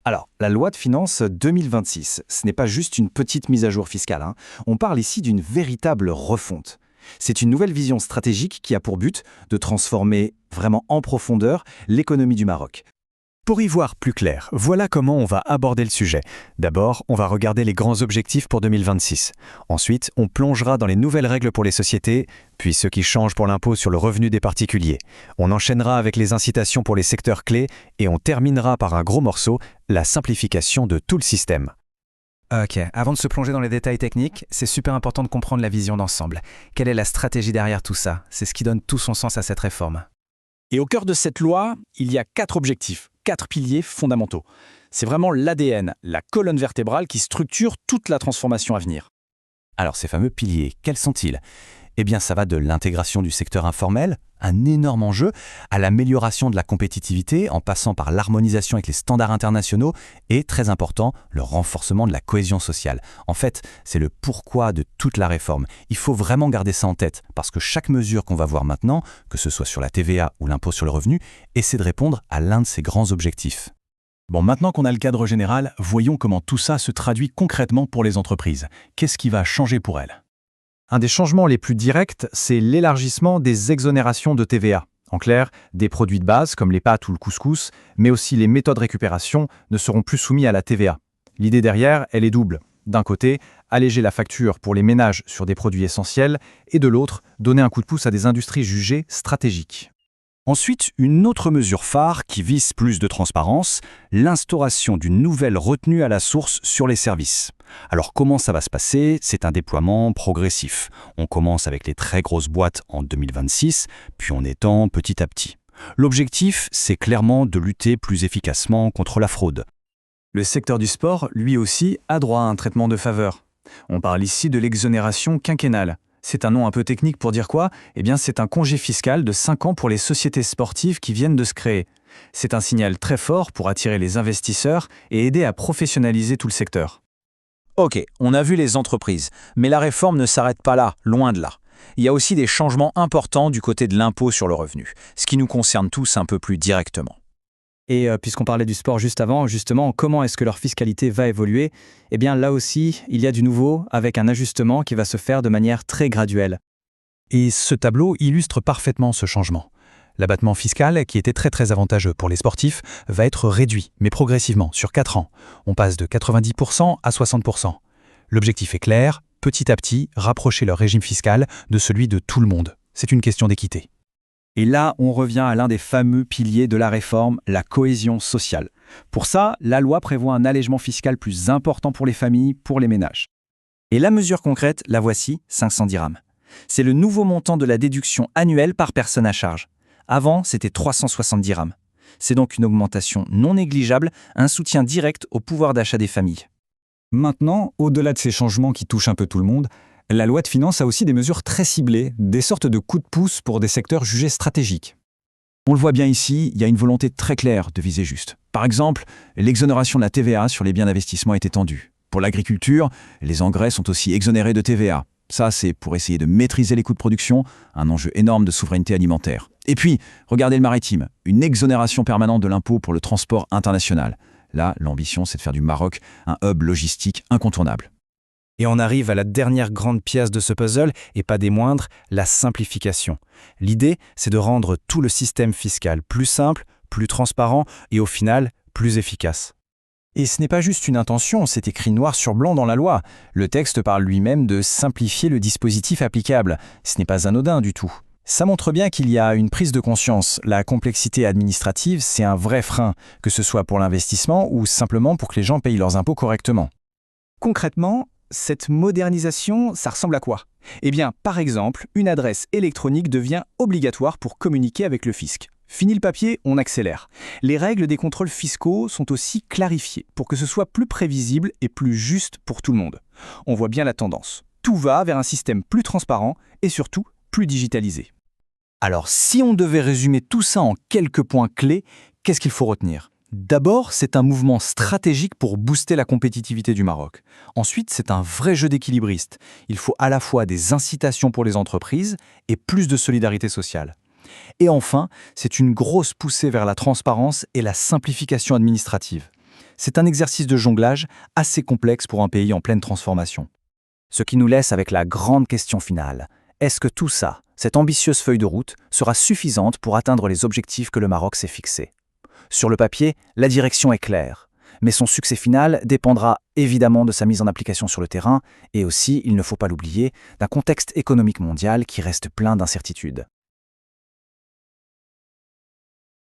Alors, la loi de finances 2026, ce n'est pas juste une petite mise à jour fiscale, hein. On parle ici d'une véritable refonte. C'est une nouvelle vision stratégique qui a pour but de transformer vraiment en profondeur l'économie du Maroc. Pour y voir plus clair, voilà comment on va aborder le sujet. D'abord, on va regarder les grands objectifs pour 2026. Ensuite, on plongera dans les nouvelles règles pour les sociétés, puis ce qui change pour l'impôt sur le revenu des particuliers. On enchaînera avec les incitations pour les secteurs clés et on terminera par un gros morceau, la simplification de tout le système. Ok, avant de se plonger dans les détails techniques, c'est super important de comprendre la vision d'ensemble. Quelle est la stratégie derrière tout ça? C'est ce qui donne tout son sens à cette réforme. Et au cœur de cette loi, il y a 4 objectifs, 4 piliers fondamentaux. C'est vraiment l'ADN, la colonne vertébrale qui structure toute la transformation à venir. Alors ces fameux piliers, quels sont-ils? Eh bien ça va de l'intégration du secteur informel, un énorme enjeu, à l'amélioration de la compétitivité en passant par l'harmonisation avec les standards internationaux et, très important, le renforcement de la cohésion sociale. En fait, c'est le pourquoi de toute la réforme. Il faut vraiment garder ça en tête parce que chaque mesure qu'on va voir maintenant, que ce soit sur la TVA ou l'impôt sur le revenu, essaie de répondre à l'un de ces grands objectifs. Bon, maintenant qu'on a le cadre général, voyons comment tout ça se traduit concrètement pour les entreprises. Qu'est-ce qui va changer pour elles? Un des changements les plus directs, c'est l'élargissement des exonérations de TVA. En clair, des produits de base comme les pâtes ou le couscous, mais aussi les méthodes de récupération ne seront plus soumis à la TVA. L'idée derrière, elle est double. D'un côté, alléger la facture pour les ménages sur des produits essentiels, et de l'autre, donner un coup de pouce à des industries jugées stratégiques. Ensuite, une autre mesure phare qui vise plus de transparence, l'instauration d'une nouvelle retenue à la source sur les services. Alors comment ça va se passer? C'est un déploiement progressif. On commence avec les très grosses boîtes en 2026, puis on étend petit à petit. L'objectif, c'est clairement de lutter plus efficacement contre la fraude. Le secteur du sport, lui aussi, a droit à un traitement de faveur. On parle ici de l'exonération quinquennale. C'est un nom un peu technique pour dire quoi? Eh bien, c'est un congé fiscal de 5 ans pour les sociétés sportives qui viennent de se créer. C'est un signal très fort pour attirer les investisseurs et aider à professionnaliser tout le secteur. Ok, on a vu les entreprises, mais la réforme ne s'arrête pas là, loin de là. Il y a aussi des changements importants du côté de l'impôt sur le revenu, ce qui nous concerne tous un peu plus directement. Et puisqu'on parlait du sport juste avant, justement, comment est-ce que leur fiscalité va évoluer? Eh bien là aussi, il y a du nouveau avec un ajustement qui va se faire de manière très graduelle. Et ce tableau illustre parfaitement ce changement. L'abattement fiscal, qui était très avantageux pour les sportifs, va être réduit, mais progressivement, sur 4 ans. On passe de 90% à 60%. L'objectif est clair, petit à petit, rapprocher leur régime fiscal de celui de tout le monde. C'est une question d'équité. Et là, on revient à l'un des fameux piliers de la réforme, la cohésion sociale. Pour ça, la loi prévoit un allègement fiscal plus important pour les familles, pour les ménages. Et la mesure concrète, la voici, 500 dirhams. C'est le nouveau montant de la déduction annuelle par personne à charge. Avant, c'était 360 dirhams. C'est donc une augmentation non négligeable, un soutien direct au pouvoir d'achat des familles. Maintenant, au-delà de ces changements qui touchent un peu tout le monde, la loi de finances a aussi des mesures très ciblées, des sortes de coups de pouce pour des secteurs jugés stratégiques. On le voit bien ici, il y a une volonté très claire de viser juste. Par exemple, l'exonération de la TVA sur les biens d'investissement est étendue. Pour l'agriculture, les engrais sont aussi exonérés de TVA. Ça, c'est pour essayer de maîtriser les coûts de production, un enjeu énorme de souveraineté alimentaire. Et puis, regardez le maritime, une exonération permanente de l'impôt pour le transport international. Là, l'ambition, c'est de faire du Maroc un hub logistique incontournable. Et on arrive à la dernière grande pièce de ce puzzle, et pas des moindres, la simplification. L'idée, c'est de rendre tout le système fiscal plus simple, plus transparent et au final, plus efficace. Et ce n'est pas juste une intention, c'est écrit noir sur blanc dans la loi. Le texte parle lui-même de simplifier le dispositif applicable. Ce n'est pas anodin du tout. Ça montre bien qu'il y a une prise de conscience. La complexité administrative, c'est un vrai frein, que ce soit pour l'investissement ou simplement pour que les gens payent leurs impôts correctement. Concrètement, cette modernisation, ça ressemble à quoi? Eh bien, par exemple, une adresse électronique devient obligatoire pour communiquer avec le fisc. Fini le papier, on accélère. Les règles des contrôles fiscaux sont aussi clarifiées pour que ce soit plus prévisible et plus juste pour tout le monde. On voit bien la tendance. Tout va vers un système plus transparent et surtout plus digitalisé. Alors, si on devait résumer tout ça en quelques points clés, qu'est-ce qu'il faut retenir? D'abord, c'est un mouvement stratégique pour booster la compétitivité du Maroc. Ensuite, c'est un vrai jeu d'équilibriste. Il faut à la fois des incitations pour les entreprises et plus de solidarité sociale. Et enfin, c'est une grosse poussée vers la transparence et la simplification administrative. C'est un exercice de jonglage assez complexe pour un pays en pleine transformation. Ce qui nous laisse avec la grande question finale. Est-ce que tout ça, cette ambitieuse feuille de route, sera suffisante pour atteindre les objectifs que le Maroc s'est fixés? Sur le papier, la direction est claire. Mais son succès final dépendra évidemment de sa mise en application sur le terrain et aussi, il ne faut pas l'oublier, d'un contexte économique mondial qui reste plein d'incertitudes.